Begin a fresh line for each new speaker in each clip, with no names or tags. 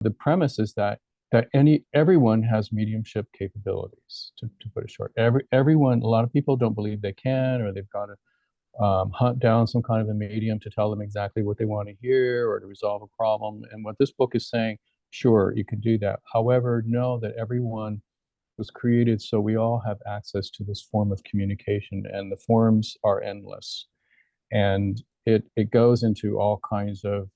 The premise is that everyone has mediumship capabilities, to put it short. Everyone, a lot of people don't believe they can, or they've got to hunt down some kind of a medium to tell them exactly what they want to hear or to resolve a problem. And what this book is saying, sure, you can do that. However, know that everyone was created so we all have access to this form of communication, and the forms are endless. And it goes into all kinds of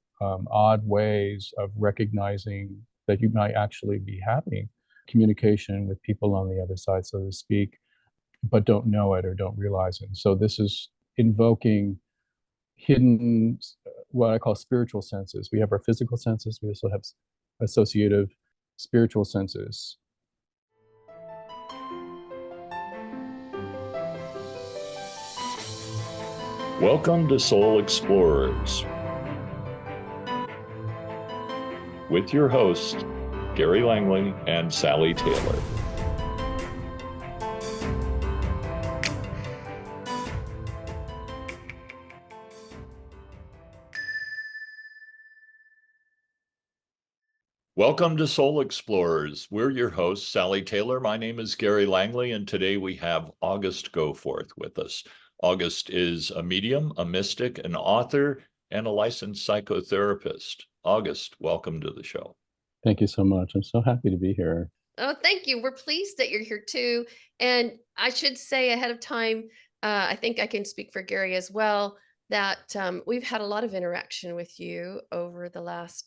odd ways of recognizing that you might actually be having communication with people on the other side, so to speak, but don't know it or don't realize it. And so this is invoking hidden, what I call spiritual senses. We have our physical senses. We also have associative spiritual senses.
Welcome to Soul Explorers with your hosts, Gary Langley and Sally Taylor. Welcome to Soul Explorers. We're your hosts, Sally Taylor. My name is Gary Langley, and today we have August Goforth with us. August is a medium, a mystic, an author, and a licensed psychotherapist. August, welcome to the show.
Thank you so much. I'm so happy to be here.
Oh, thank you. We're pleased that you're here too. And I should say ahead of time, I think I can speak for Gary as well, that we've had a lot of interaction with you over the last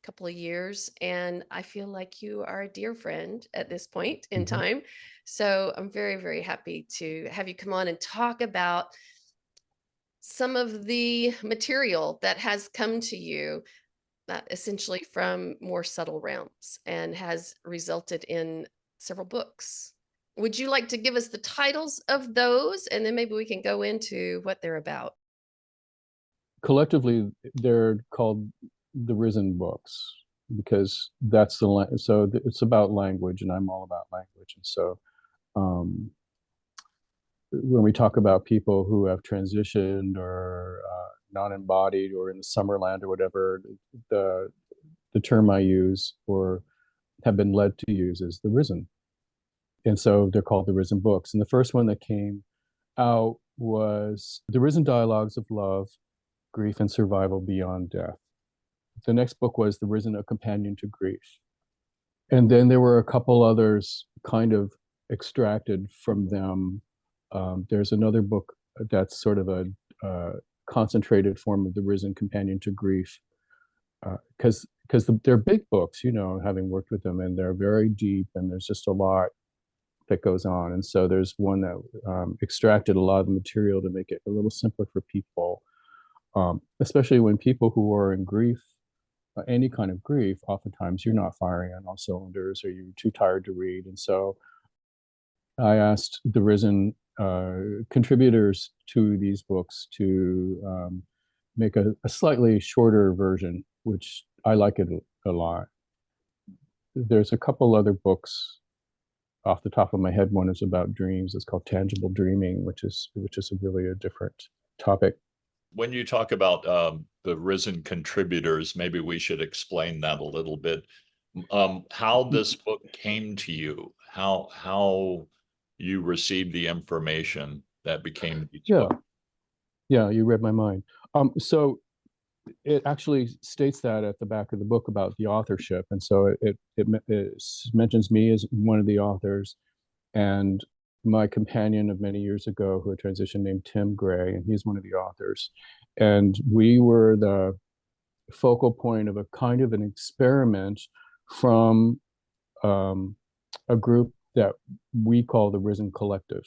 couple of years, and I feel like you are a dear friend at this point in time. So I'm very, very happy to have you come on and talk about some of the material that has come to you, essentially from more subtle realms, and has resulted in several books. Would you like to give us the titles of those, and then maybe we can go into what they're about?
Collectively, they're called the Risen books, because that's so it's about language, and I'm all about language. And so when we talk about people who have transitioned or non-embodied or in the Summerland or whatever, the term I use or have been led to use is the Risen. And so they're called the Risen books. And the first one that came out was The Risen Dialogues of Love, Grief and Survival Beyond Death. The next book was The Risen, A Companion to Grief. And then there were a couple others kind of extracted from them. There's another book that's sort of a concentrated form of The Risen, Companion to Grief, because they're big books, having worked with them, and they're very deep, and there's just a lot that goes on. And so there's one that extracted a lot of the material to make it a little simpler for people, especially when people who are in grief, any kind of grief, oftentimes you're not firing on all cylinders, or you're too tired to read. And so I asked the Risen contributors to these books to make a slightly shorter version, which I like it a lot. There's a couple other books off the top of my head. One is about dreams. It's called Tangible Dreaming, which is really a different topic.
When you talk about the Risen contributors, maybe we should explain that a little bit. How this book came to you, how you received the information that became each book.
Yeah, you read my mind. So it actually states that at the back of the book about the authorship, and so it mentions me as one of the authors, and my companion of many years ago who had transitioned, named Tim Gray, and he's one of the authors. And we were the focal point of a kind of an experiment from a group that we call the Risen Collective.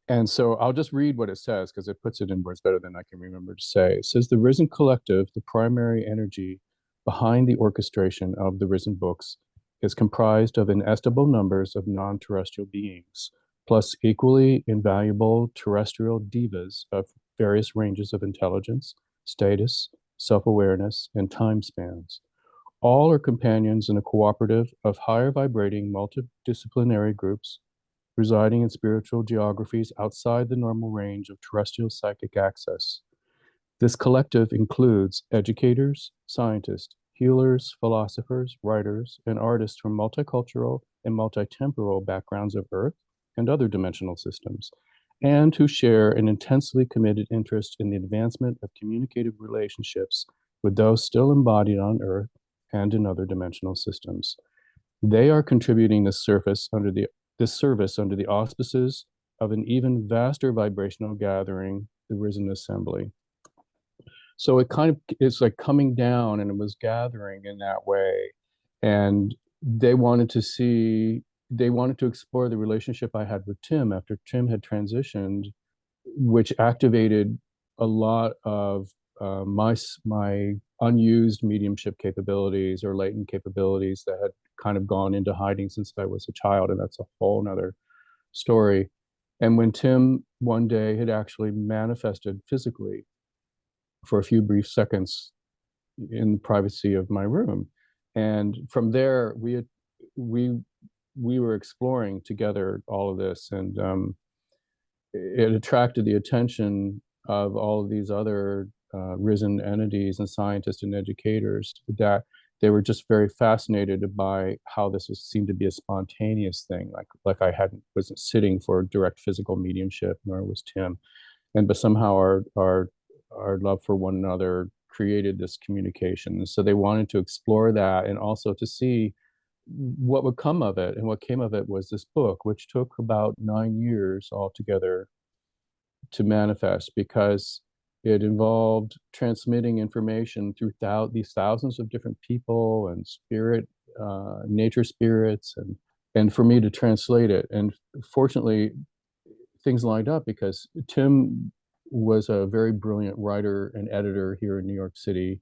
And so I'll just read what it says, because it puts it in words better than I can remember to say. It says, the Risen Collective, the primary energy behind the orchestration of the Risen books, is comprised of inestimable numbers of non-terrestrial beings, plus equally invaluable terrestrial divas of various ranges of intelligence, status, self-awareness, and time spans. All are companions in a cooperative of higher vibrating multidisciplinary groups residing in spiritual geographies outside the normal range of terrestrial psychic access. This collective includes educators, scientists, healers, philosophers, writers, and artists from multicultural and multitemporal backgrounds of Earth and other dimensional systems, and who share an intensely committed interest in the advancement of communicative relationships with those still embodied on Earth and in other dimensional systems. They are contributing this service under the auspices of an even vaster vibrational gathering, the Risen Assembly. So it's like coming down, and it was gathering in that way. And they wanted to explore the relationship I had with Tim after Tim had transitioned, which activated a lot of my unused mediumship capabilities or latent capabilities that had kind of gone into hiding since I was a child. And that's a whole nother story. And when Tim one day had actually manifested physically for a few brief seconds in the privacy of my room, and from there we were exploring together all of this, and it attracted the attention of all of these other risen entities and scientists and educators, that they were just very fascinated by how seemed to be a spontaneous thing, like I wasn't sitting for direct physical mediumship, nor was Tim, but somehow our love for one another created this communication. And so they wanted to explore that, and also to see what would come of it. And what came of it was this book, which took about 9 years altogether to manifest, because it involved transmitting information through these thousands of different people and nature spirits, and for me to translate it. And fortunately, things lined up, because Tim was a very brilliant writer and editor here in New York City,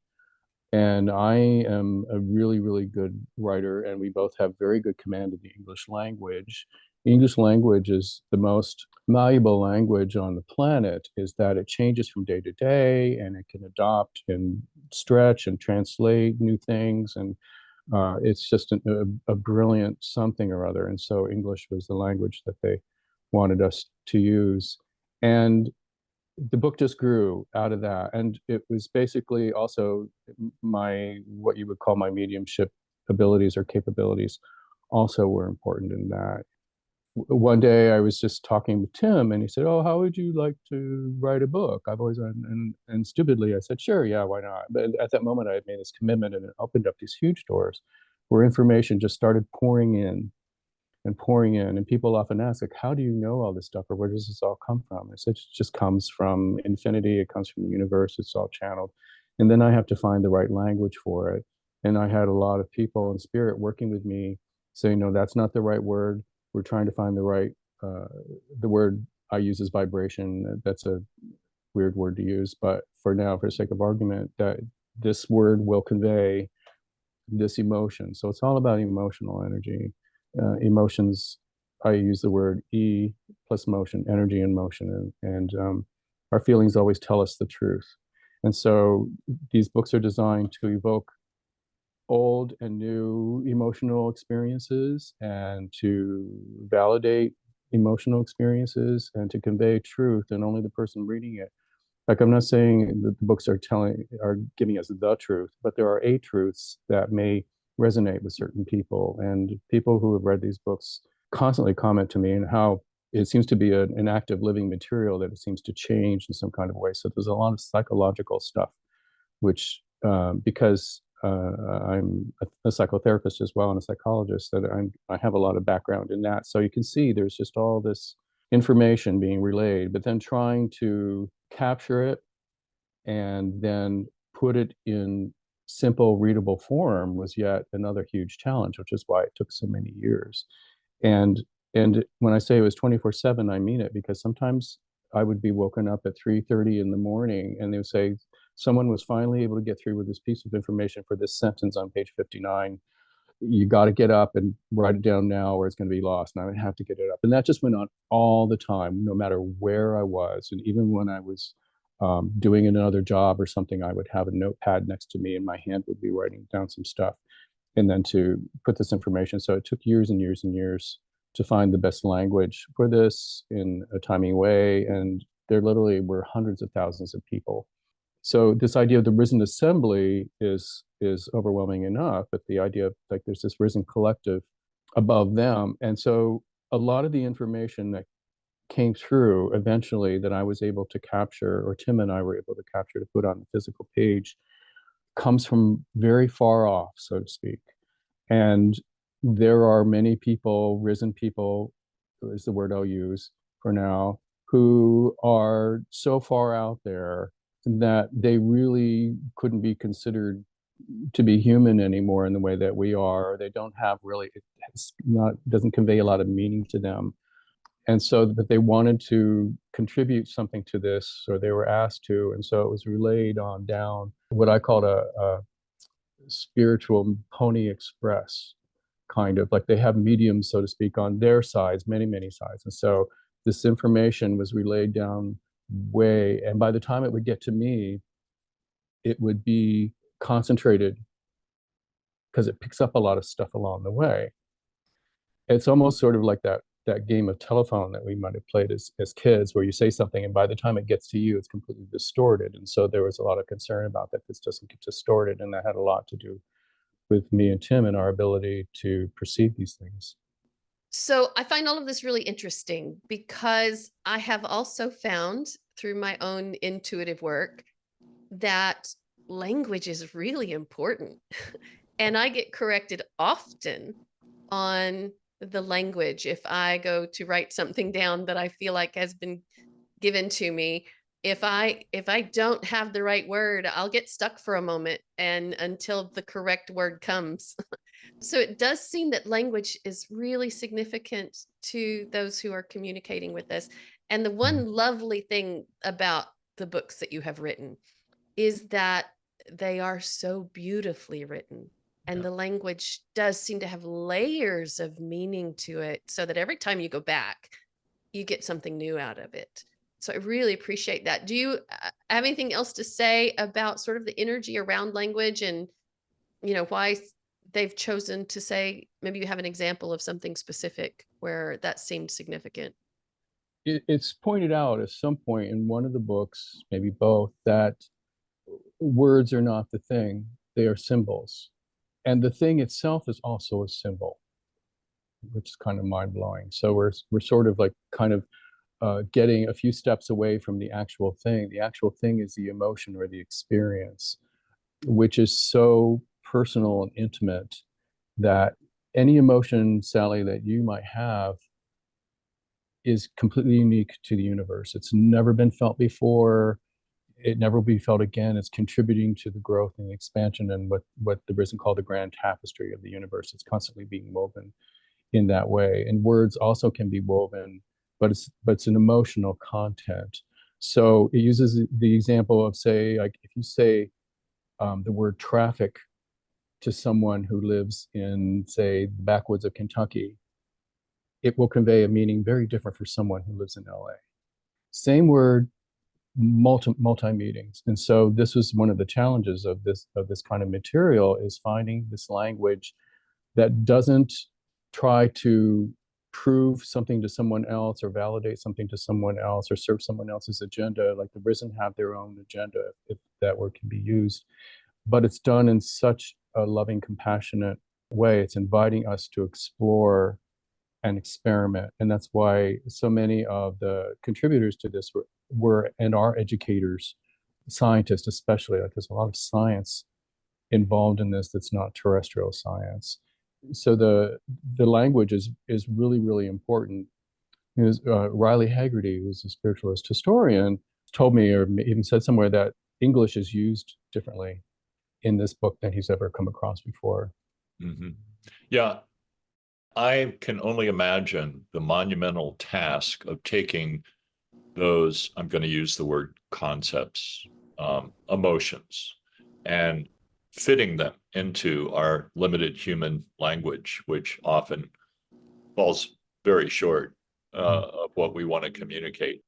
and I am a really, really good writer, and we both have very good command of the English language. The English language is the most malleable language on the planet, is that it changes from day to day, and it can adopt and stretch and translate new things. And it's just a brilliant something or other. And so English was the language that they wanted us to use. And the book just grew out of that. And it was basically also what you would call my mediumship abilities or capabilities also were important in that. One day I was just talking with Tim, and he said, "Oh, how would you like to write a book?" I've always, and stupidly I said, "Sure, yeah, why not?" But at that moment I had made this commitment, and it opened up these huge doors where information just started pouring in and pouring in. And people often ask, like, how do you know all this stuff, or where does this all come from? I said, it just comes from infinity. It comes from the universe. It's all channeled. And then I have to find the right language for it. And I had a lot of people in spirit working with me saying, no, that's not the right word. We're trying to find the word I use is vibration. That's a weird word to use, but for now, for the sake of argument, that this word will convey this emotion. So it's all about emotional energy. Emotions, I use the word E plus motion, energy and motion, and our feelings always tell us the truth. And so these books are designed to evoke old and new emotional experiences, and to validate emotional experiences, and to convey truth, and only the person reading it. Like, I'm not saying that the books are giving us the truth, but there are truths that may resonate with certain people. And people who have read these books constantly comment to me and how it seems to be an active living material, that it seems to change in some kind of way. So there's a lot of psychological stuff, which because I'm a psychotherapist as well and a psychologist, that I have a lot of background in that. So you can see there's just all this information being relayed, but then trying to capture it and then put it in simple, readable form was yet another huge challenge, which is why it took so many years. And when I say it was 24/7, I mean it, because sometimes I would be woken up at 3:30 in the morning, and they would say, someone was finally able to get through with this piece of information for this sentence on page 59. You got to get up and write it down now, or it's going to be lost. And I would have to get it up. And that just went on all the time, no matter where I was. And even when I was doing another job or something, I would have a notepad next to me, and my hand would be writing down some stuff, and then to put this information. So it took years and years and years to find the best language for this in a timely way. And there literally were hundreds of thousands of people So this idea of the risen assembly is overwhelming enough, but the idea of like there's this risen collective above them. And so a lot of the information that came through eventually that I was able to capture, or Tim and I were able to capture to put on the physical page, comes from very far off, so to speak. And there are many people, risen people is the word I'll use for now, who are so far out there that they really couldn't be considered to be human anymore in the way that we are. They don't have really, it's not, doesn't convey a lot of meaning to them. And so, but they wanted to contribute something to this, or they were asked to. And so it was relayed on down what I called a spiritual Pony Express, kind of like they have mediums, so to speak, on their sides, many, many sides. And so this information was relayed down way, and by the time it would get to me, it would be concentrated because it picks up a lot of stuff along the way. It's almost sort of like that game of telephone that we might have played as kids, where you say something and by the time it gets to you, it's completely distorted. And so there was a lot of concern about that this doesn't get distorted, and that had a lot to do with me and Tim and our ability to perceive these things.
So I find all of this really interesting because I have also found through my own intuitive work that language is really important. And I get corrected often on the language. If I go to write something down that I feel like has been given to me, if I don't have the right word, I'll get stuck for a moment and until the correct word comes. So it does seem that language is really significant to those who are communicating with us. And the one lovely thing about the books that you have written is that they are so beautifully written. And the language does seem to have layers of meaning to it so that every time you go back, you get something new out of it. So I really appreciate that. Do you have anything else to say about sort of the energy around language and, why they've chosen to say, maybe you have an example of something specific where that seemed significant?
It's pointed out at some point in one of the books, maybe both, that words are not the thing, they are symbols. And the thing itself is also a symbol, which is kind of mind blowing. So we're sort of like kind of getting a few steps away from the actual thing. The actual thing is the emotion or the experience, which is so personal and intimate that any emotion, Sally, that you might have is completely unique to the universe. It's never been felt before. It never will be felt again. It's contributing to the growth and the expansion and what the Risen called the grand tapestry of the universe. It's constantly being woven in that way. And words also can be woven, but it's an emotional content. So it uses the example of, say, like if you say the word traffic to someone who lives in, say, the backwoods of Kentucky, it will convey a meaning very different for someone who lives in LA. Same word, multi meanings. And so this was one of the challenges of this kind of material, is finding this language that doesn't try to prove something to someone else or validate something to someone else or serve someone else's agenda. Like the Risen have their own agenda, if that word can be used, but it's done in such a loving, compassionate way. It's inviting us to explore and experiment. And that's why so many of the contributors to this were and are educators, scientists especially. Like there's a lot of science involved in this that's not terrestrial science. So the language is really, really important. Riley Haggerty, who's a spiritualist historian, told me, or even said somewhere, that English is used differently in this book than he's ever come across before.
Mm-hmm. Yeah, I can only imagine the monumental task of taking those, I'm going to use the word concepts, emotions, and fitting them into our limited human language, which often falls very short of what we want to communicate.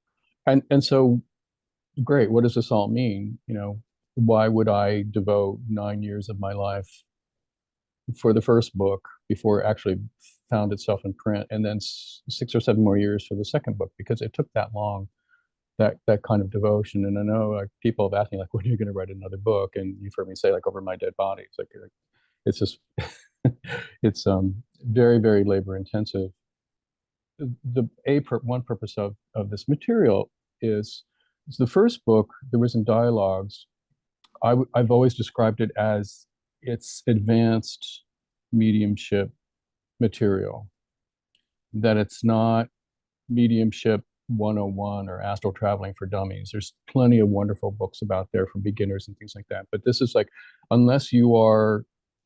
And so, great, what does this all mean? Why would I devote 9 years of my life for the first book before it actually found itself in print, and then 6 or 7 more years for the second book? Because it took that long that kind of devotion. And I know like people have asked me like, when are you going to write another book? And you've heard me say like, over my dead body. It's like it's just it's very, very labor intensive. One purpose of this material is the first book, The Risen Dialogues. I've always described it as it's advanced mediumship material, that it's not mediumship 101 or astral traveling for dummies. There's plenty of wonderful books about there for beginners and things like that. But this is like, unless you are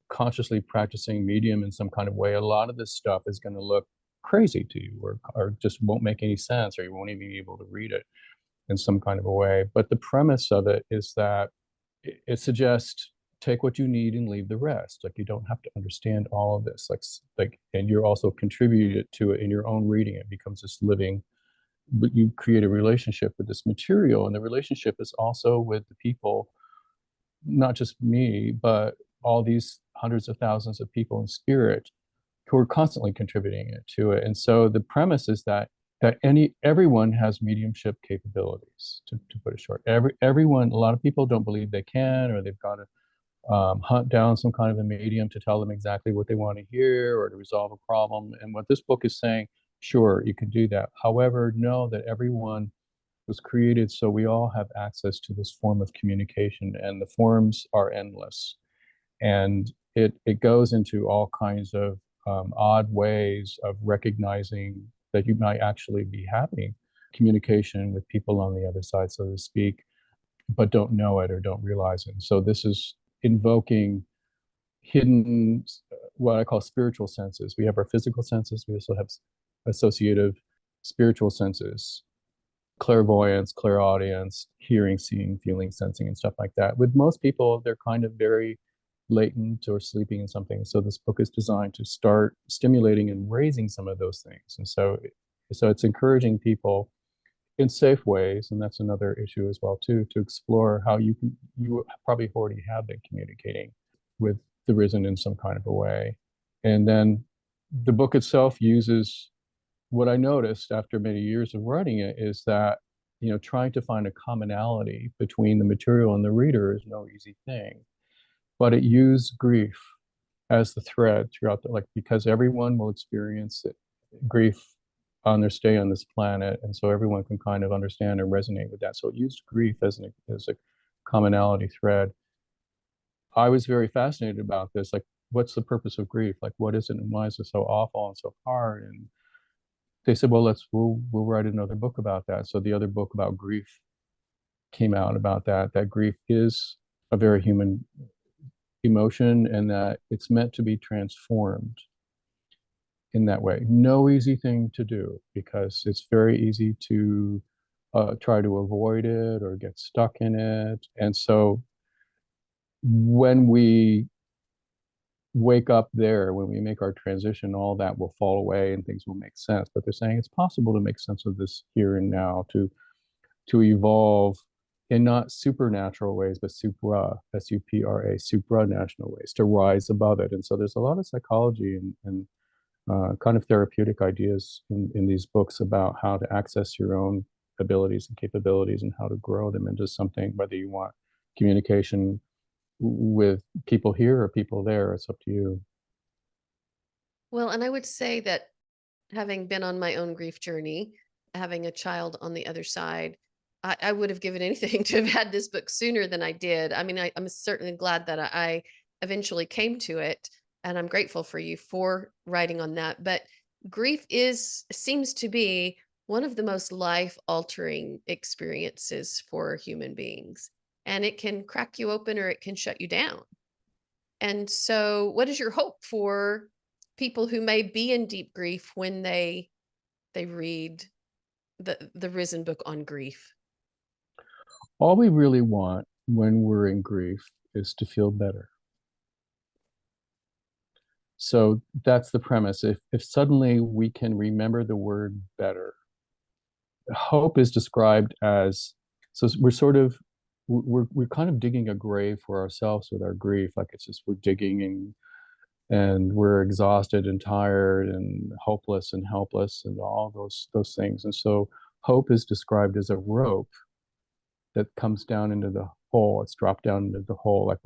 consciously practicing medium in some kind of way, a lot of this stuff is going to look crazy to you, or just won't make any sense, or you won't even be able to read it in some kind of a way. But the premise of it is that it suggests take what you need and leave the rest. Like, you don't have to understand all of this. Like, and you're also contributed to it in your own reading. It becomes this living, but you create a relationship with this material, and the relationship is also with the people, not just me, but all these hundreds of thousands of people in spirit who are constantly contributing to it. And so the premise is that everyone has mediumship capabilities, to put it short. Everyone, a lot of people don't believe they can, or they've got to hunt down some kind of a medium to tell them exactly what they want to hear or to resolve a problem. And what this book is saying, sure, you can do that. However, know that everyone was created so we all have access to this form of communication, and the forms are endless. And it goes into all kinds of odd ways of recognizing that you might actually be having communication with people on the other side, so to speak, but don't know it or don't realize it. So this is invoking hidden, what I call spiritual senses. We have our physical senses. We also have associative spiritual senses, clairvoyance, clairaudience, hearing, seeing, feeling, sensing, and stuff like that. With most people, they're kind of very latent or sleeping in something. So this book is designed to start stimulating and raising some of those things. And so it's encouraging people in safe ways, and that's another issue as well too, to explore how you probably already have been communicating with the risen in some kind of a way. And then the book itself uses, what I noticed after many years of writing it is that, trying to find a commonality between the material and the reader is no easy thing. But it used grief as the thread throughout because everyone will experience it, grief on their stay on this planet, and so everyone can kind of understand and resonate with that. So it used grief as a commonality thread. I was very fascinated about this. Like, what's the purpose of grief? Like, what is it, and why is it so awful and so hard? And they said, well, we'll write another book about that. So the other book about grief came out about that grief is a very human emotion, and that it's meant to be transformed in that way. No easy thing to do, because it's very easy to try to avoid it or get stuck in it. And so when we wake up there, when we make our transition, all that will fall away and things will make sense. But they're saying it's possible to make sense of this here and now, to evolve in not supernatural ways, but supra, S-U-P-R-A, supranational ways, to rise above it. And so there's a lot of psychology and kind of therapeutic ideas in these books about how to access your own abilities and capabilities and how to grow them into something, whether you want communication with people here or people there, it's up to you.
Well, and I would say that, having been on my own grief journey, having a child on the other side, I would have given anything to have had this book sooner than I did. I mean, I'm certainly glad that I eventually came to it, and I'm grateful for you for writing on that. But grief seems to be one of the most life-altering experiences for human beings, and it can crack you open or it can shut you down. And so, what is your hope for people who may be in deep grief when they read the Risen book on grief?
All we really want when we're in grief is to feel better. So that's the premise. If suddenly we can remember the word better, hope is described as, so we're kind of digging a grave for ourselves with our grief. Like, it's just, we're digging and we're exhausted and tired and hopeless and helpless and all those things. And so Hope is described as a rope that comes down into the hole. It's dropped down into the hole. Like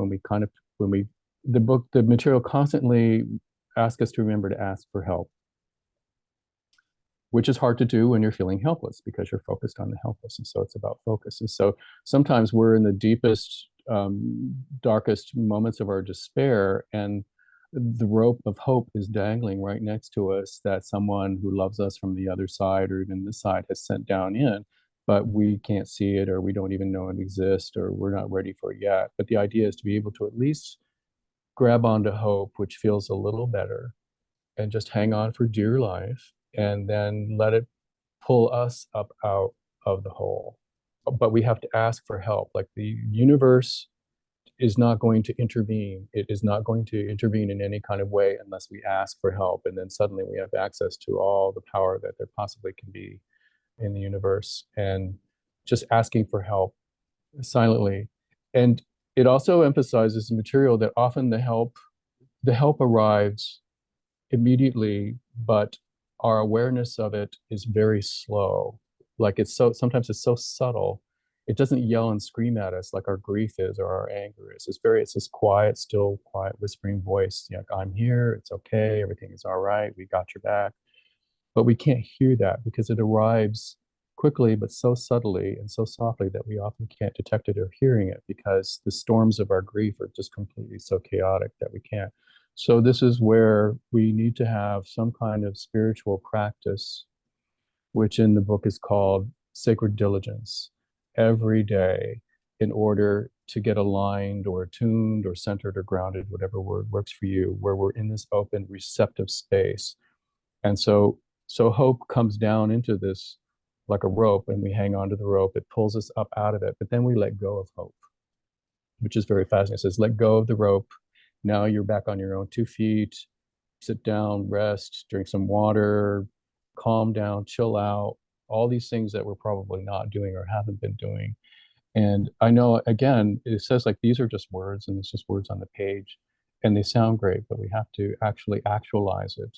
the material constantly asks us to remember to ask for help, which is hard to do when you're feeling helpless because you're focused on the helpless. And so it's about focus. And so sometimes we're in the deepest, darkest moments of our despair, and the rope of hope is dangling right next to us that someone who loves us from the other side or even this side has sent down in, but we can't see it, or we don't even know it exists, or we're not ready for it yet. But the idea is to be able to at least grab onto hope, which feels a little better, and just hang on for dear life, and then let it pull us up out of the hole. But we have to ask for help. Like, the universe is not going to intervene. It is not going to intervene in any kind of way unless we ask for help. And then suddenly we have access to all the power that there possibly can be in the universe. And just asking for help silently. And it also emphasizes the material that often the help arrives immediately, but our awareness of it is very slow. Like, sometimes it's so subtle. It doesn't yell and scream at us like our grief is or our anger is. It's this quiet, still, quiet, whispering voice. Like, I'm here, it's okay, everything is all right, we got your back. But we can't hear that because it arrives quickly, but so subtly and so softly that we often can't detect it or hearing it, because the storms of our grief are just completely so chaotic that we can't. So this is where we need to have some kind of spiritual practice, which in the book is called sacred diligence, every day, in order to get aligned or attuned or centered or grounded, whatever word works for you, where we're in this open, receptive space. And so hope comes down into this like a rope, and we hang onto the rope. It pulls us up out of it, but then we let go of hope, which is very fascinating. It says, let go of the rope. Now you're back on your own 2 feet. Sit down, rest, drink some water, calm down, chill out, all these things that we're probably not doing or haven't been doing. And I know, again, it says like these are just words, and it's just words on the page, and they sound great, but we have to actually actualize it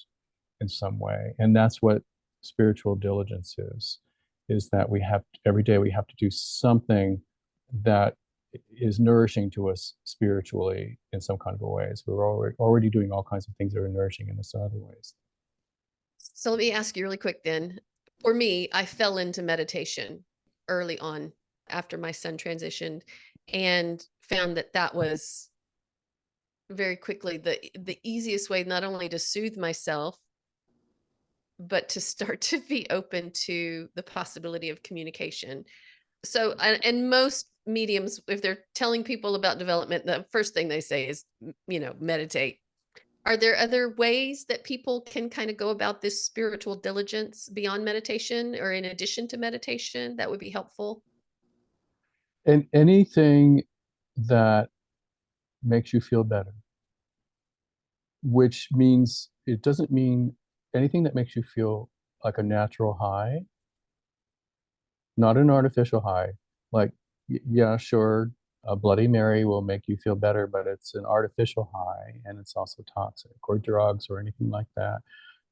in some way. And that's what spiritual diligence is that we have, every day we have to do something that is nourishing to us spiritually in some kind of a way. So we're already doing all kinds of things that are nourishing in us in other ways.
So let me ask you really quick then. For me, I fell into meditation early on after my son transitioned, and found that that was very quickly the easiest way, not only to soothe myself, but to start to be open to the possibility of communication. So, and most mediums, if they're telling people about development, the first thing they say is, meditate. Are there other ways that people can kind of go about this spiritual diligence beyond meditation or in addition to meditation that would be helpful?
And anything that makes you feel better, which means, it doesn't mean anything that makes you feel like a natural high, not an artificial high. Like, yeah, sure, a Bloody Mary will make you feel better, but it's an artificial high, and it's also toxic, or drugs or anything like that.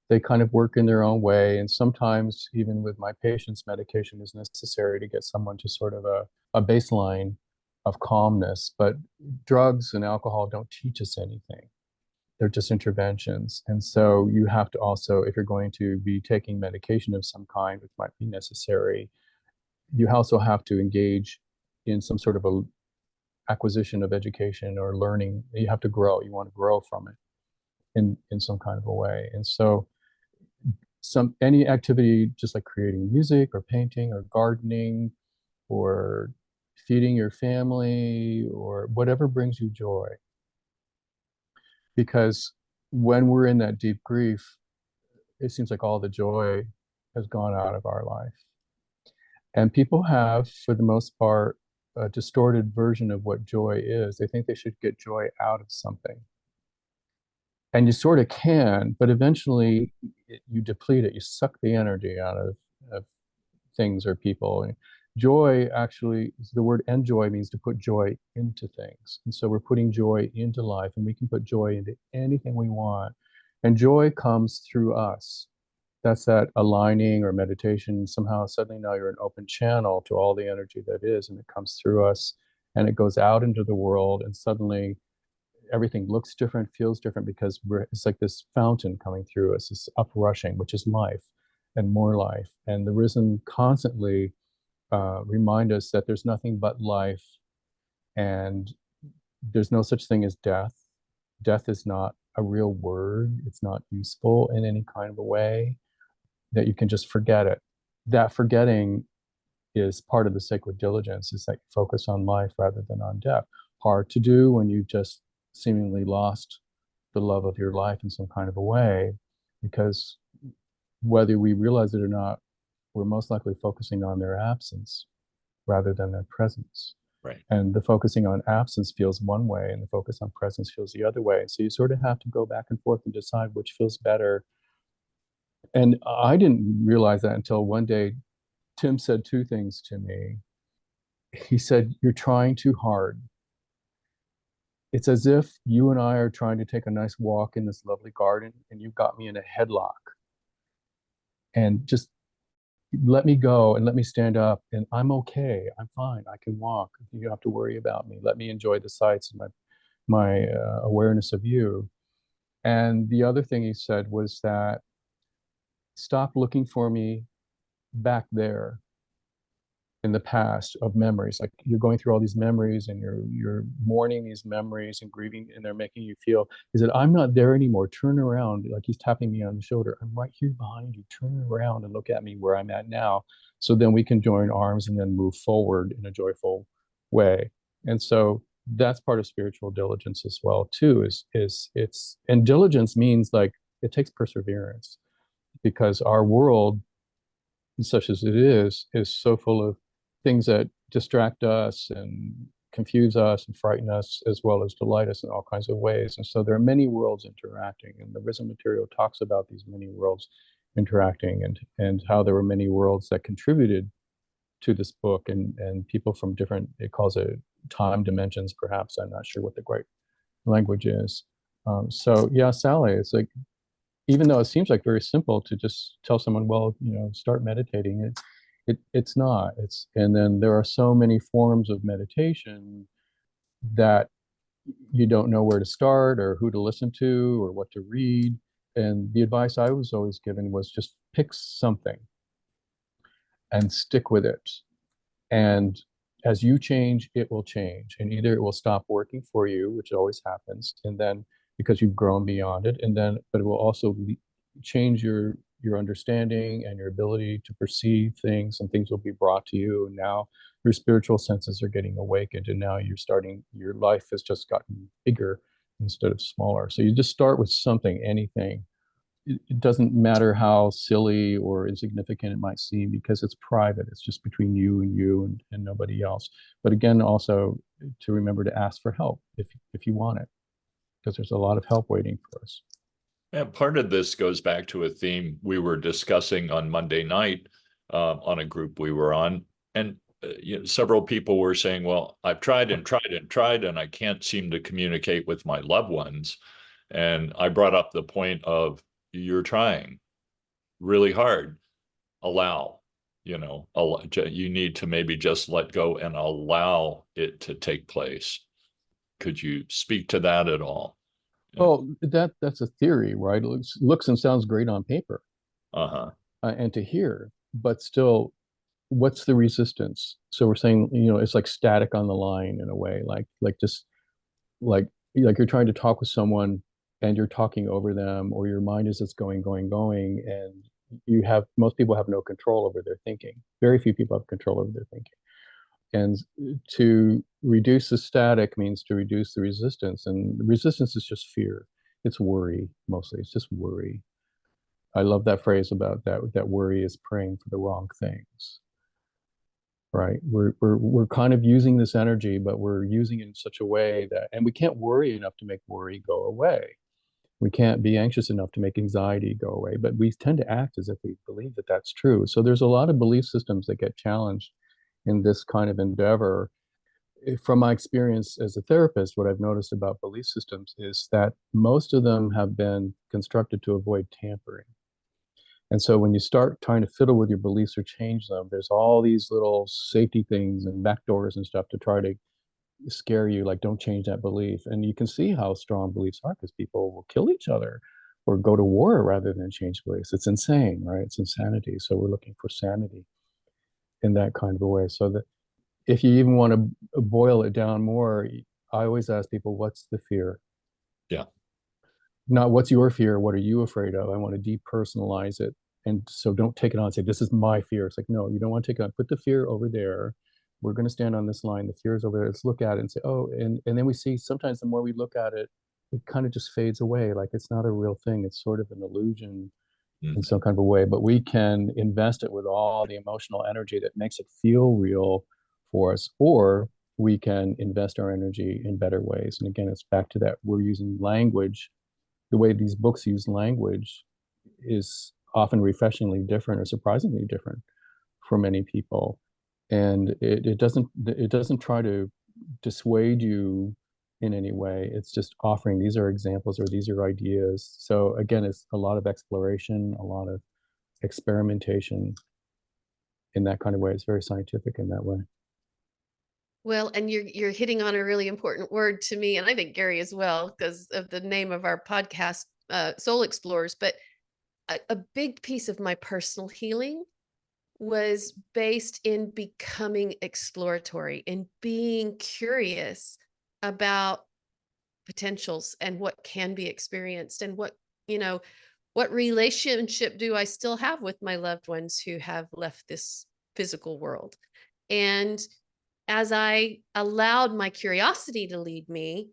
They kind of work in their own way. And sometimes, even with my patients, medication is necessary to get someone to sort of a baseline of calmness. But drugs and alcohol don't teach us anything. They're just interventions. And so you have to also, if you're going to be taking medication of some kind, which might be necessary, you also have to engage in some sort of a acquisition of education or learning. You have to grow. You want to grow from it in some kind of a way. And so any activity, just like creating music or painting or gardening or feeding your family or whatever brings you joy. Because when we're in that deep grief, it seems like all the joy has gone out of our life. And people have, for the most part, a distorted version of what joy is. They think they should get joy out of something. And you sort of can, but eventually you deplete it. You suck the energy out of things or people. Joy, actually, the word enjoy means to put joy into things. And so we're putting joy into life, and we can put joy into anything we want. And joy comes through us. that's that aligning or meditation. Somehow suddenly now you're an open channel to all the energy that is, and it comes through us and it goes out into the world, and suddenly everything looks different, feels different, because it's like this fountain coming through us, this uprushing, which is life and more life. And the Risen constantly remind us that there's nothing but life, and there's no such thing as death. Death is not a real word. It's not useful in any kind of a way that you can just forget it. That forgetting is part of the sacred diligence, is that you focus on life rather than on death. Hard to do when you just seemingly lost the love of your life in some kind of a way, because whether we realize it or not, we're most likely focusing on their absence rather than their presence.
Right.
And the focusing on absence feels one way, and the focus on presence feels the other way. So you sort of have to go back and forth and decide which feels better. And I didn't realize that until one day Tim said two things to me. He said, "You're trying too hard. It's as if you and I are trying to take a nice walk in this lovely garden, and you've got me in a headlock. And just let me go and let me stand up, and I'm okay. I'm fine. I can walk. You don't have to worry about me. Let me enjoy the sights and my awareness of you." And the other thing he said was that, stop looking for me back there in the past of memories. Like, you're going through all these memories and you're mourning these memories and grieving, and they're making you feel, he said, "I'm not there anymore. Turn around." Like, he's tapping me on the shoulder. "I'm right here behind you. Turn around and look at me where I'm at now." So then we can join arms and then move forward in a joyful way. And so that's part of spiritual diligence as well too, is it's, and diligence means, like, it takes perseverance, because our world, such as it is so full of things that distract us and confuse us and frighten us, as well as delight us in all kinds of ways. And so there are many worlds interacting, and the Risen material talks about these many worlds interacting, and how there were many worlds that contributed to this book, and people from different, it calls it time dimensions, perhaps. I'm not sure what the right language is. So yeah, Sally, it's like, even though it seems like very simple to just tell someone, well, start meditating, it's not. And then there are so many forms of meditation that you don't know where to start or who to listen to or what to read. And the advice I was always given was, just pick something and stick with it. And as you change, it will change. And either it will stop working for you, which always happens, and then because you've grown beyond it, and then, but it will also change your understanding and your ability to perceive things, and things will be brought to you. And now your spiritual senses are getting awakened, and now your life has just gotten bigger instead of smaller. So you just start with something, anything. It doesn't matter how silly or insignificant it might seem, because it's private. It's just between you and nobody else. But again, also to remember to ask for help if you want it, because there's a lot of help waiting for us.
And part of this goes back to a theme we were discussing on Monday night on a group we were on. And several people were saying, well, I've tried and tried and tried, and I can't seem to communicate with my loved ones. And I brought up the point of, you're trying really hard. Allow, you need to maybe just let go and allow it to take place. Could you speak to that at all?
Well, that's a theory, right? It looks and sounds great on paper, and to hear, but still, what's the resistance? So we're saying, it's like static on the line in a way, like just like you're trying to talk with someone and you're talking over them, or your mind is just going, and most people have no control over their thinking. Very few people have control over their thinking. And to reduce the static means to reduce the resistance. And the resistance is just fear. It's worry, mostly. It's just worry. I love that phrase about that worry is praying for the wrong things. Right? We're kind of using this energy, but we're using it in such a way that, and we can't worry enough to make worry go away. We can't be anxious enough to make anxiety go away, but we tend to act as if we believe that that's true. So there's a lot of belief systems that get challenged in this kind of endeavor. From my experience as a therapist, what I've noticed about belief systems is that most of them have been constructed to avoid tampering. And so when you start trying to fiddle with your beliefs or change them, there's all these little safety things and backdoors and stuff to try to scare you, like, don't change that belief. And you can see how strong beliefs are, because people will kill each other or go to war rather than change beliefs. It's insane, right? It's insanity. So we're looking for sanity in that kind of a way. So that if you even want to boil it down more, I always ask people, what's the fear?
Yeah.
Not what's your fear, what are you afraid of? I want to depersonalize it. And so don't take it on and say, this is my fear. It's like, no, you don't want to take it on. Put the fear over there. We're going to stand on this line. The fear is over there. Let's look at it and say, oh, and then we see sometimes the more we look at it, it kind of just fades away. Like it's not a real thing. It's sort of an illusion in some kind of a way, but we can invest it with all the emotional energy that makes it feel real for us, or we can invest our energy in better ways. And again, it's back to that, we're using language. The way these books use language is often refreshingly different or surprisingly different for many people. And it doesn't try to dissuade you in any way. It's just offering, these are examples or these are ideas. So again, it's a lot of exploration, a lot of experimentation in that kind of way. It's very scientific in that way.
Well, and you're hitting on a really important word to me, and I think Gary as well, because of the name of our podcast, Soul Explorers. But a big piece of my personal healing was based in becoming exploratory and being curious about potentials and what can be experienced, and what relationship do I still have with my loved ones who have left this physical world. And as I allowed my curiosity to lead me,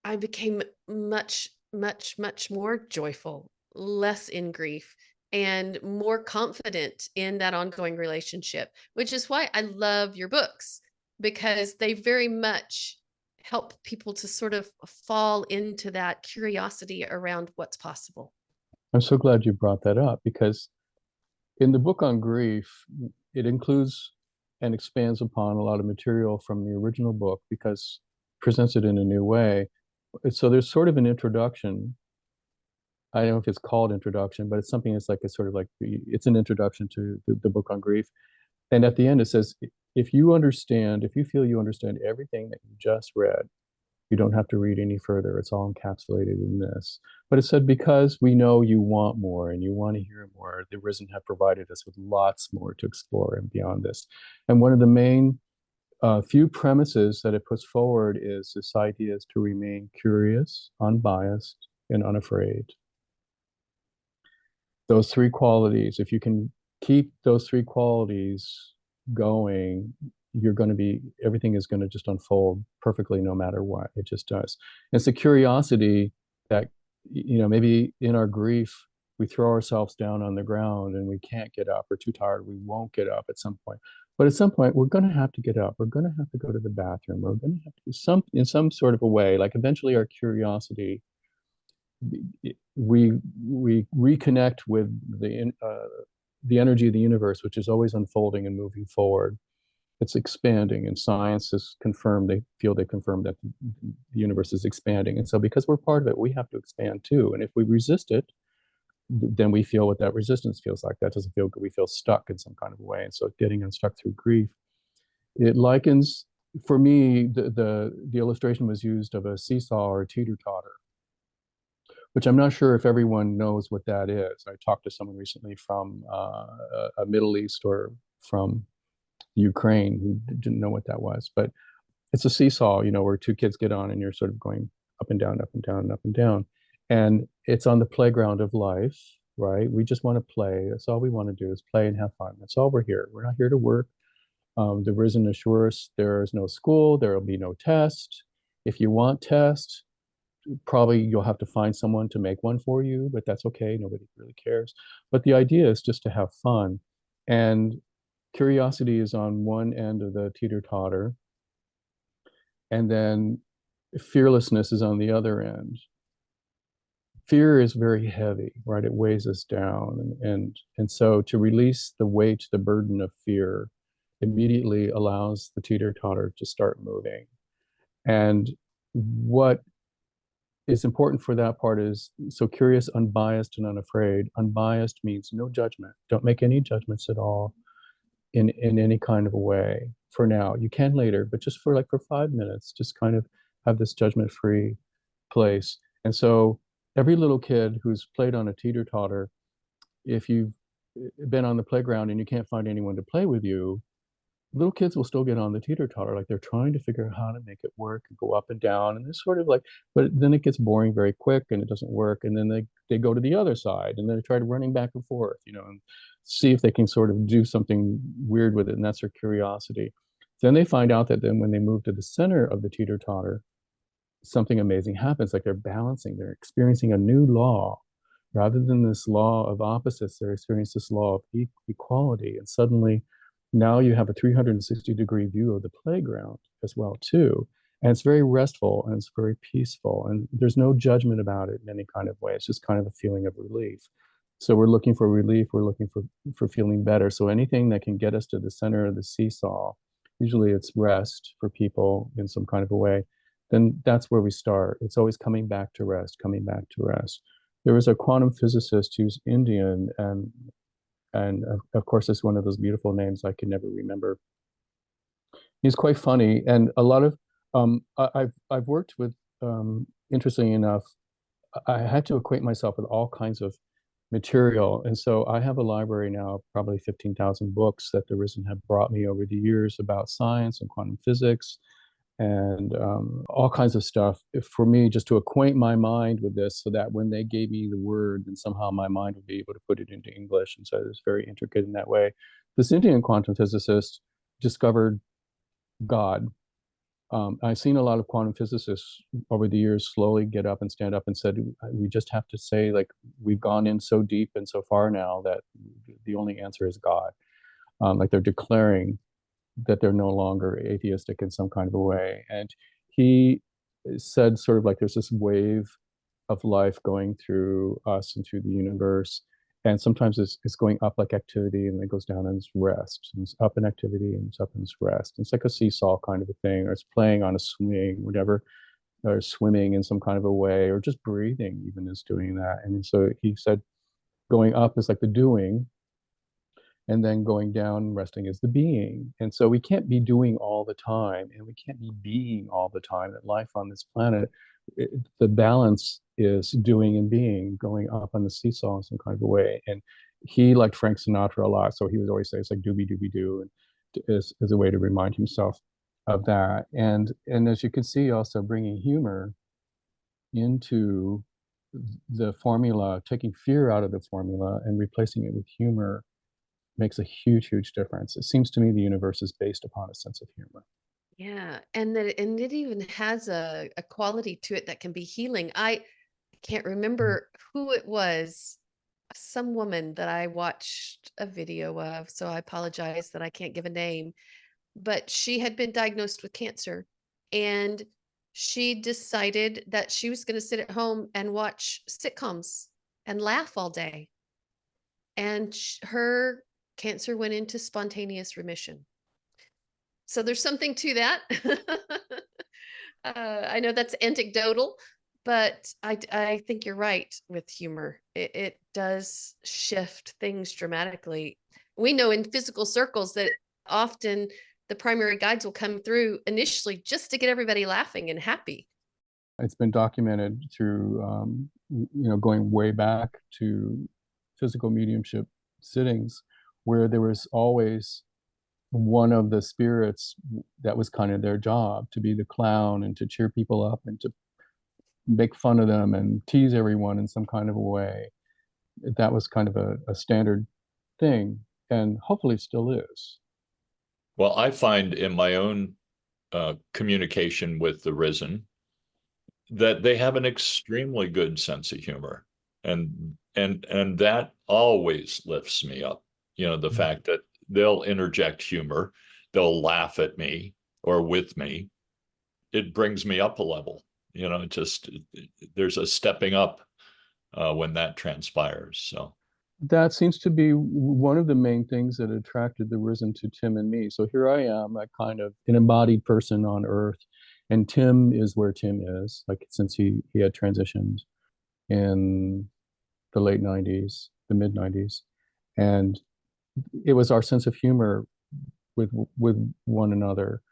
I became much, much, much more joyful, less in grief, and more confident in that ongoing relationship, which is why I love your books, because they very much help people to sort of fall into that curiosity around what's possible.
I'm so glad you brought that up, because in the book on grief, it includes and expands upon a lot of material from the original book because it presents it in a new way. So there's sort of an introduction. I don't know if it's called introduction, but it's something that's like a sort of like it's an introduction to the book on grief. And at the end, it says, if you understand, if you feel you understand everything that you just read, you don't have to read any further. It's all encapsulated in this. But it said, because we know you want more and you want to hear more, the Risen have provided us with lots more to explore and beyond this. And one of the main few premises that it puts forward is this idea is to remain curious, unbiased, and unafraid. Those three qualities, if you can keep those three qualities going, you're going to be, everything is going to just unfold perfectly no matter what. It just does. And it's a curiosity that, maybe in our grief, we throw ourselves down on the ground and we can't get up. We're too tired. We won't get up at some point. But at some point, we're going to have to get up. We're going to have to go to the bathroom. We're going to have to do something in some sort of a way. Like eventually our curiosity, we reconnect with the energy of the universe, which is always unfolding and moving forward. It's expanding, and science has confirmed, they confirmed that the universe is expanding. And so because we're part of it, we have to expand too. And if we resist it, then we feel what that resistance feels like. That doesn't feel good. We feel stuck in some kind of way. And so getting unstuck through grief, it likens, for me, the illustration was used of a seesaw or a teeter-totter, which I'm not sure if everyone knows what that is. I talked to someone recently from a Middle East or from Ukraine who didn't know what that was. But it's a seesaw, where two kids get on and you're sort of going up and down, up and down, up and down. And it's on the playground of life, right? We just want to play. That's all we want to do is play and have fun. That's all we're here. We're not here to work. The Risen assures there is no school. There will be no test. If you want tests, probably you'll have to find someone to make one for you, but that's okay. Nobody really cares. But the idea is just to have fun. And curiosity is on one end of the teeter-totter, and then fearlessness is on the other end. Fear is very heavy, right? It weighs us down. And so to release the weight, the burden of fear immediately allows the teeter-totter to start moving. And what is important for that part is, so curious, unbiased, and unafraid. Unbiased means no judgment. Don't make any judgments at all in any kind of a way for now. You can later, but just for 5 minutes, just kind of have this judgment-free place. And so every little kid who's played on a teeter-totter, if you've been on the playground and you can't find anyone to play with you, little kids will still get on the teeter-totter, like they're trying to figure out how to make it work and go up and down, and it's sort of like, but then it gets boring very quick and it doesn't work, and then they go to the other side and then they try to running back and forth, and see if they can sort of do something weird with it, and that's their curiosity. Then they find out that then when they move to the center of the teeter-totter, something amazing happens, like they're balancing, they're experiencing a new law. Rather than this law of opposites, they're experiencing this law of equality, and suddenly now you have a 360-degree view of the playground as well too. And it's very restful and it's very peaceful, and there's no judgment about it in any kind of way. It's just kind of a feeling of relief. So we're looking for relief, we're looking for feeling better. So anything that can get us to the center of the seesaw, usually it's rest for people in some kind of a way, then that's where we start. It's always coming back to rest, coming back to rest. There was a quantum physicist who's Indian, and of course it's one of those beautiful names I can never remember. He's quite funny, and a lot of I've worked with, interestingly enough, I had to acquaint myself with all kinds of material, and so I have a library now of probably 15,000 books that the Risen have brought me over the years about science and quantum physics and all kinds of stuff for me, just to acquaint my mind with this, so that when they gave me the word, then somehow my mind would be able to put it into English. And so it's very intricate in that way. This Indian quantum physicist discovered God. I've seen a lot of quantum physicists over the years slowly get up and stand up and said, we just have to say, like, we've gone in so deep and so far now that the only answer is God. Like they're declaring that they're no longer atheistic in some kind of a way. And he said sort of like there's this wave of life going through us and through the universe. And sometimes it's going up like activity, and then it goes down and it's rest. And it's up in activity and it's up and it's rest. And it's like a seesaw kind of a thing, or it's playing on a swing, whatever, or swimming in some kind of a way, or just breathing even is doing that. And so he said going up is like the doing, and then going down, resting is the being. And so we can't be doing all the time, and we can't be being all the time. That life on this planet, the balance is doing and being, going up on the seesaw in some kind of a way. And he liked Frank Sinatra a lot, so he would always say it's like doobie doobie doo, and is a way to remind himself of that. And as you can see, also bringing humor into the formula, taking fear out of the formula and replacing it with humor, makes a huge, huge difference. It seems to me the universe is based upon a sense of humor.
Yeah, and it even has a quality to it that can be healing. I can't remember who it was, some woman that I watched a video of, so I apologize that I can't give a name, but she had been diagnosed with cancer, and she decided that she was going to sit at home and watch sitcoms and laugh all day. And her cancer went into spontaneous remission. So there's something to that. I know that's anecdotal, but I think you're right with humor. It does shift things dramatically. We know in physical circles that often the primary guides will come through initially just to get everybody laughing and happy.
It's been documented through, going way back to physical mediumship sittings, where there was always one of the spirits that was kind of their job, to be the clown and to cheer people up and to make fun of them and tease everyone in some kind of a way. That was kind of a standard thing, and hopefully still is.
Well, I find in my own communication with the Risen that they have an extremely good sense of humor, and that always lifts me up. The fact that they'll interject humor, they'll laugh at me or with me, it brings me up a level. There's a stepping up when that transpires. So
that seems to be one of the main things that attracted the Risen to Tim and me. So here I am, a kind of an embodied person on Earth, And Tim is where Tim is, like since he had transitioned in the late 90s, the mid 90s. And it was our sense of humor with one another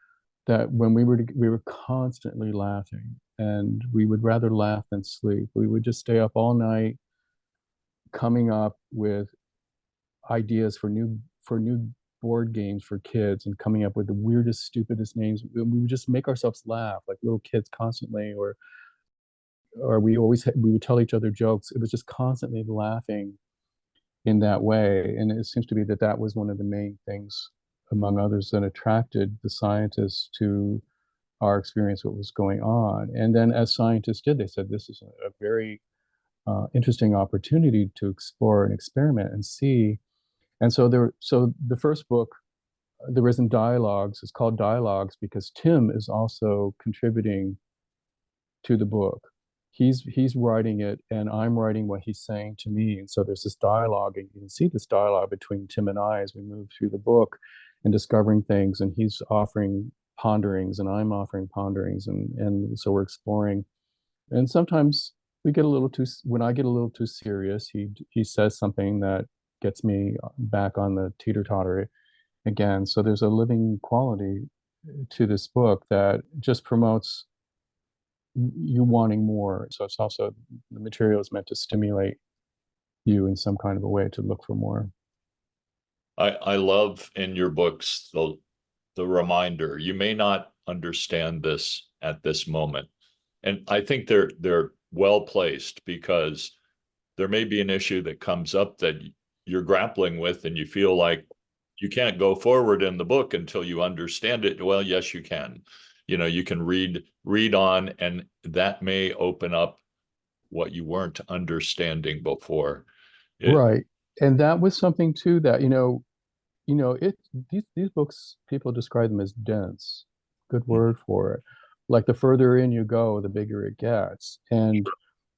that when we were constantly laughing, and we would rather laugh than sleep. We would just stay up all night coming up with ideas for new board games for kids, and coming up with the weirdest, stupidest names. We would just make ourselves laugh like little kids constantly, or we would tell each other jokes. It was just constantly laughing in that way. And it seems to be that that was one of the main things, among others, that attracted the scientists to our experience, what was going on. And then as scientists did, they said, this is a very interesting opportunity to explore and experiment and see. And so the first book, The Risen Dialogues, is called Dialogues because Tim is also contributing to the book. He's writing it, and I'm writing what he's saying to me. And so there's this dialogue, and you can see this dialogue between Tim and I as we move through the book and discovering things. And he's offering ponderings, and I'm offering ponderings, and so we're exploring. And sometimes we get a little too, when I get a little too serious, he says something that gets me back on the teeter-totter again. So there's a living quality to this book that just promotes you wanting more. So it's also, the material is meant to stimulate you in some kind of a way to look for more.
I love in your books the reminder, you may not understand this at this moment. And I think they're well placed, because there may be an issue that comes up that you're grappling with, and you feel like you can't go forward in the book until you understand it. Well, yes, you can. You know, you can read on, and that may open up what you weren't understanding before.
Right. And that was something too that, these books, people describe them as dense. Good word for it. Like the further in you go, the bigger it gets. And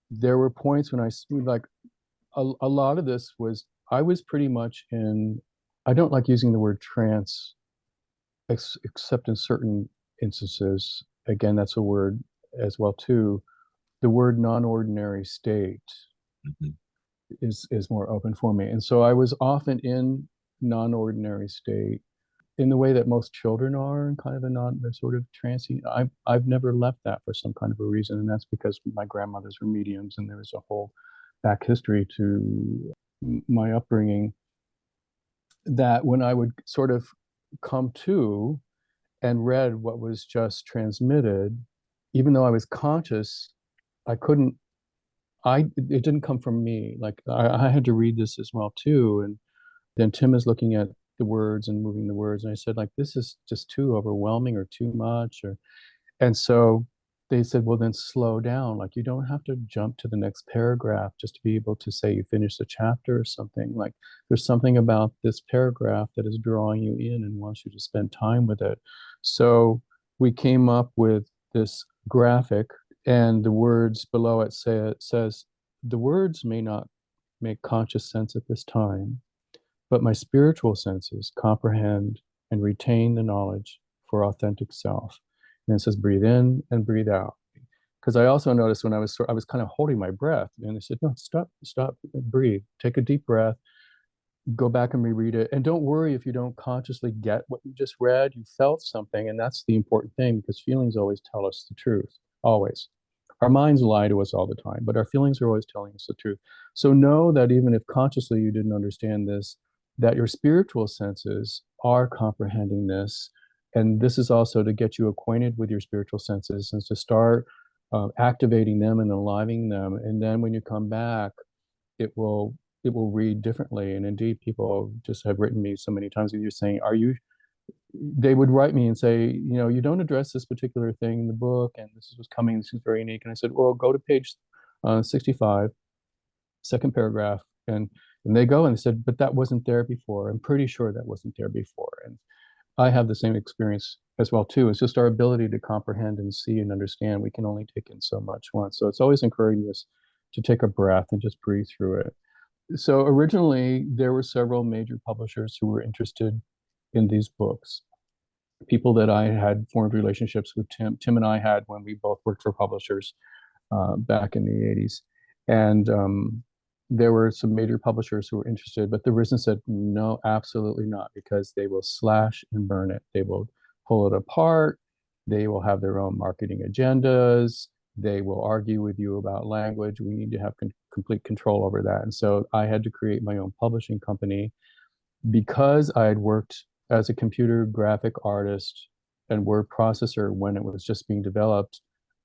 there were points when like a lot of this was, I was pretty much in, I don't like using the word trance, except in certain instances. Again, that's a word as well too. The word non-ordinary state
Mhm.
is more open for me. And so I was often in non-ordinary state in the way that most children are, in kind of a sort of trancey. I've never left that for some kind of a reason, and that's because my grandmothers were mediums, and there was a whole back history to my upbringing, that when I would sort of come to and read what was just transmitted, even though I was conscious, I couldn't, it didn't come from me. Like I had to read this as well too. And then Tim is looking at the words and moving the words. And I said, like, this is just too overwhelming or too much. And so they said, well, then slow down. Like, you don't have to jump to the next paragraph just to be able to say you finished a chapter or something. Like, there's something about this paragraph that is drawing you in and wants you to spend time with it. So we came up with this graphic, and the words below it says, the words may not make conscious sense at this time, but my spiritual senses comprehend and retain the knowledge for authentic self. And it says, breathe in and breathe out. Because I also noticed when I was kind of holding my breath, and they said, no, stop, breathe, take a deep breath, go back and reread it. And don't worry if you don't consciously get what you just read, you felt something. And that's the important thing, because feelings always tell us the truth, always. Our minds lie to us all the time, but our feelings are always telling us the truth. So know that even if consciously you didn't understand this, that your spiritual senses are comprehending this. And this is also to get you acquainted with your spiritual senses and to start activating them and enlivening them. And then when you come back, it will read differently. And indeed, people just have written me so many times, you're saying, they would write me and say, you don't address this particular thing in the book, and this is what's coming, this is very unique. And I said, well, go to page 65, second paragraph. And they go and they said, but that wasn't there before. I'm pretty sure that wasn't there before. And I have the same experience as well too. It's just our ability to comprehend and see and understand. We can only take in so much once. So it's always encouraging us to take a breath and just breathe through it. So originally, there were several major publishers who were interested in these books. people that I had formed relationships with. Tim and I had when we both worked for publishers back in the 80s. And there were some major publishers who were interested, but the Risen said, no, absolutely not, because they will slash and burn it. They will pull it apart. They will have their own marketing agendas. They will argue with you about language. We need to have complete control over that. And so I had to create my own publishing company because I had worked as a computer graphic artist and word processor when it was just being developed.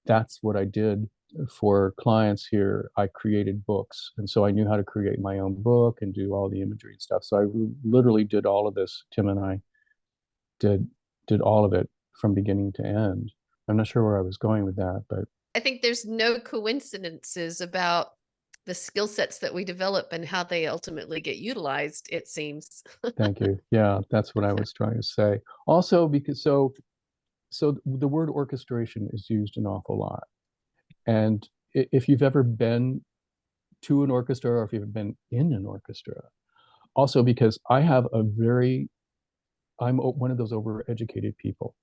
That's what I did for clients here. I created books. And so I knew how to create my own book and do all the imagery and stuff. So I literally did all of this. Tim and I did all of it from beginning to end. I'm not sure where I was going with that, but
I think there's no coincidences about the skill sets that we develop and how they ultimately get utilized, it seems.
thank you. Yeah, that's what I was trying to say. Also, because so the word orchestration is used an awful lot. And if you've ever been to an orchestra or if you've been in an orchestra, also because I'm one of those overeducated people,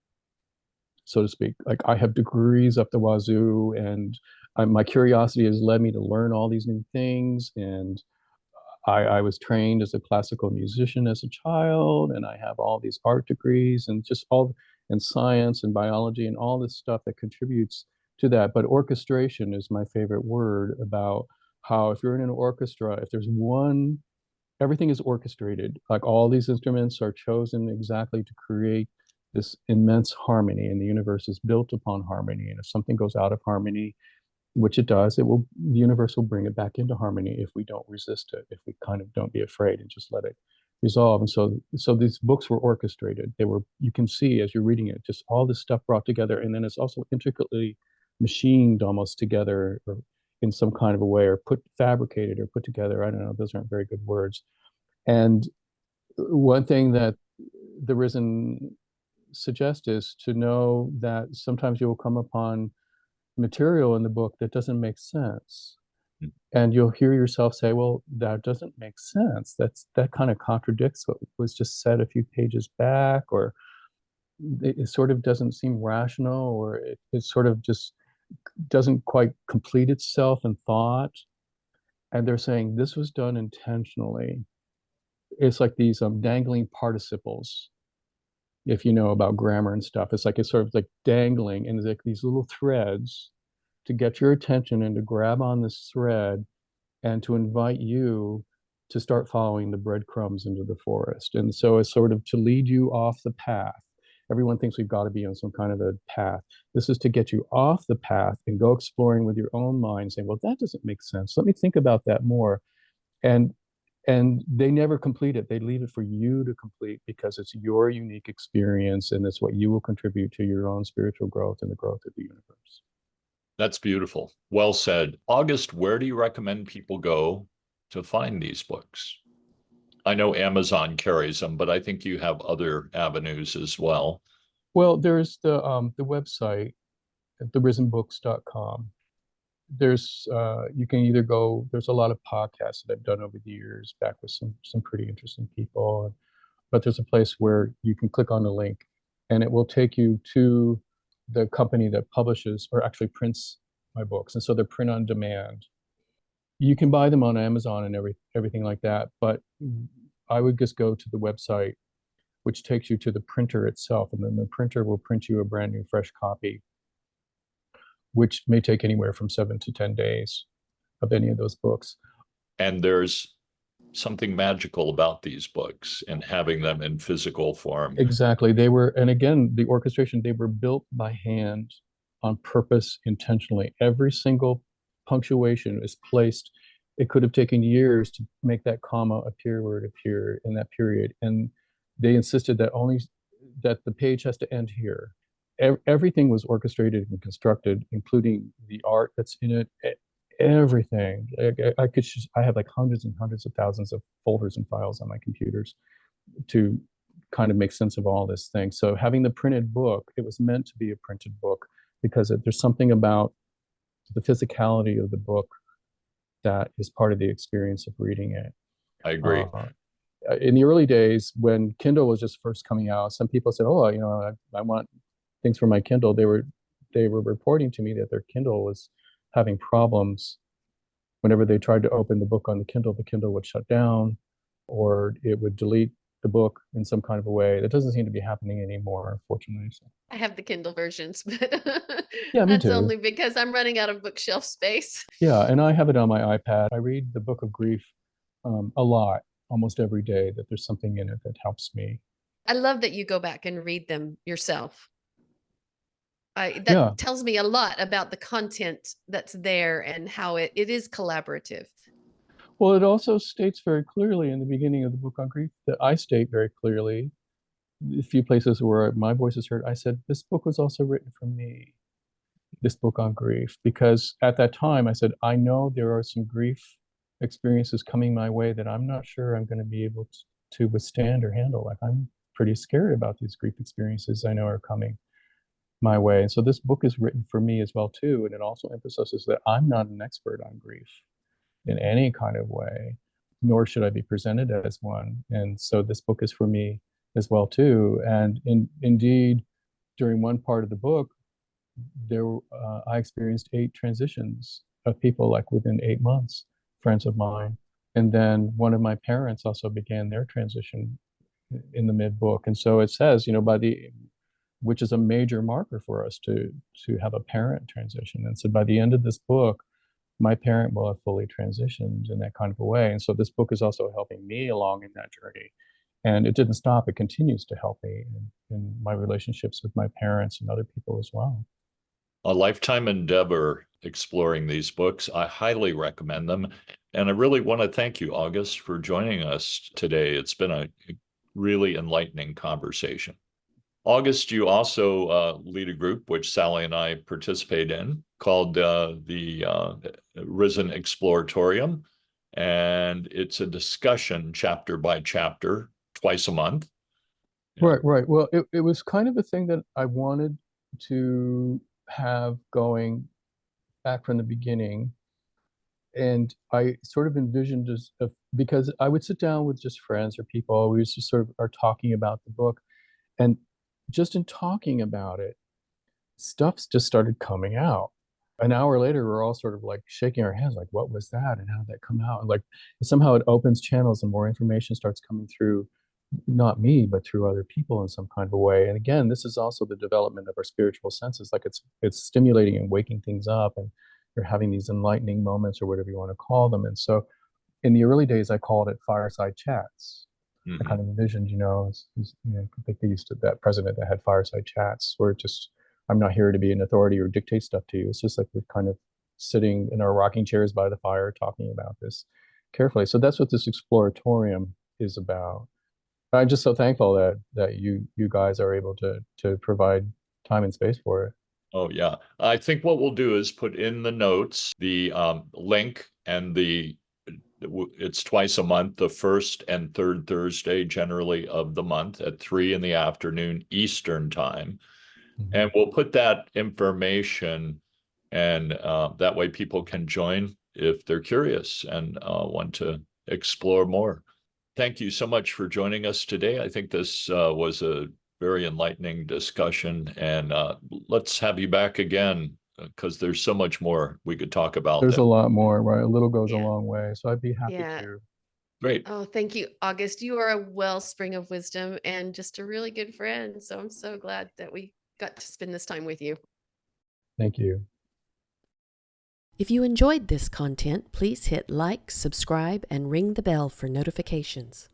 so to speak. Like I have degrees up the wazoo, and my curiosity has led me to learn all these new things. And I was trained as a classical musician as a child, and I have all these art degrees and just all and science and biology and all this stuff that contributes to that. But orchestration is my favorite word about how if you're in an orchestra, if there's one, everything is orchestrated. Like all these instruments are chosen exactly to create this immense harmony, and the universe is built upon harmony. And if something goes out of harmony, which it does, the universe will bring it back into harmony if we don't resist it, if we kind of don't be afraid and just let it resolve. And so these books were orchestrated. You can see as you're reading it, just all this stuff brought together. And then it's also intricately machined almost together or in some kind of a way, or fabricated or put together. I don't know, those aren't very good words. And one thing that the Risen suggests is to know that sometimes you will come upon material in the book that doesn't make sense. And you'll hear yourself say, well, that doesn't make sense. That kind of contradicts what was just said a few pages back, or it sort of doesn't seem rational, or it sort of just doesn't quite complete itself in thought. And they're saying this was done intentionally. It's like these dangling participles. If you know about grammar and stuff, it's sort of like dangling, and there's like these little threads to get your attention and to grab on this thread and to invite you to start following the breadcrumbs into the forest. And so it's sort of to lead you off the path. Everyone thinks we've got to be on some kind of a path. This is to get you off the path and go exploring with your own mind, saying, well, that doesn't make sense. Let me think about that more. And they never complete it. They leave it for you to complete because it's your unique experience and it's what you will contribute to your own spiritual growth and the growth of the universe.
That's beautiful. Well said. August, where do you recommend people go to find these books? I know Amazon carries them, but I think you have other avenues as well.
Well, there's the website at therisenbooks.com. There's you can either go, there's a lot of podcasts that I've done over the years back with some pretty interesting people, but there's a place where you can click on the link and it will take you to the company that publishes or actually prints my books. And so they're print on demand. You can buy them on Amazon and everything like that, but I would just go to the website, which takes you to the printer itself, and then the printer will print you a brand new fresh copy, which may take anywhere from 7 to 10 days of any of those books.
And there's something magical about these books and having them in physical form.
Exactly. And again, the orchestration, they were built by hand on purpose, intentionally. Every single punctuation is placed. It could have taken years to make that comma appear where it appeared in that period. And they insisted that the page has to end here. Everything was orchestrated and constructed, including the art that's in it. Everything. I have like hundreds and hundreds of thousands of folders and files on my computers to kind of make sense of all this thing. So having the printed book, it was meant to be a printed book because there's something about the physicality of the book that is part of the experience of reading it.
I agree.
in the early days when Kindle was just first coming out, some people said, "Oh, I want things for my Kindle." They were reporting to me that their Kindle was having problems. Whenever they tried to open the book on the Kindle would shut down, or it would delete the book in some kind of a way. That doesn't seem to be happening anymore, unfortunately. So,
I have the Kindle versions, but
yeah, me
that's
too.
only because I'm running out of bookshelf space.
Yeah, and I have it on my iPad. I read the Book of Grief a lot, almost every day. That there's something in it that helps me.
I love that you go back and read them yourself.
Yeah.
That tells me a lot about the content that's there and how it is collaborative.
Well, it also states very clearly in the beginning of the book on grief that I state very clearly, a few places where my voice is heard, I said, this book was also written for me, this book on grief, because at that time I said, I know there are some grief experiences coming my way that I'm not sure I'm going to be able to withstand or handle. Like, I'm pretty scared about these grief experiences I know are coming my way. And so this book is written for me as well too. And it also emphasizes that I'm not an expert on grief in any kind of way, nor should I be presented as one. And so this book is for me as well too. And indeed, during one part of the book, I experienced 8 transitions of people, like within 8 months, friends of mine. And then one of my parents also began their transition in the mid book. And so it says, which is a major marker for us to have a parent transition. And so by the end of this book, my parent will have fully transitioned in that kind of a way. And so this book is also helping me along in that journey. And it didn't stop. It continues to help me in my relationships with my parents and other people as well.
A lifetime endeavor exploring these books. I highly recommend them. And I really want to thank you, August, for joining us today. It's been a really enlightening conversation. August, you also lead a group, which Sally and I participate in, called the Risen Exploratorium. And it's a discussion chapter by chapter, twice a month.
Right. Well, it was kind of a thing that I wanted to have going back from the beginning. And I sort of envisioned because I would sit down with just friends or people, we just sort of are talking about the book. And just in talking about it, stuff's just started coming out. An hour later, we're all sort of like shaking our heads, like, what was that? And how did that come out? And like, somehow it opens channels and more information starts coming through, not me, but through other people in some kind of a way. And again, this is also the development of our spiritual senses. Like, it's stimulating and waking things up, and you're having these enlightening moments or whatever you want to call them. And so in the early days, I called it fireside chats. I kind of envisioned, I think they used to, that president that had fireside chats where I'm not here to be an authority or dictate stuff to you. It's just like we're kind of sitting in our rocking chairs by the fire talking about this carefully. So that's what this exploratorium is about. I'm just so thankful that you guys are able to provide time and space for it.
Oh, yeah. I think what we'll do is put in the notes the link, and it's twice a month, the first and third Thursday generally of the month at 3 p.m. Eastern time.
Mm-hmm.
And we'll put that information, and that way people can join if they're curious and want to explore more. Thank you so much for joining us today. I think this was a very enlightening discussion, and let's have you back again, because there's so much more we could talk about.
There's a lot more, right? A little goes a
Yeah.
long way. So I'd be happy
Yeah.
to.
Great.
Oh, thank you, August. You are a wellspring of wisdom and just a really good friend. So I'm so glad that we got to spend this time with you.
Thank you.
If you enjoyed this content, please hit like, subscribe, and ring the bell for notifications.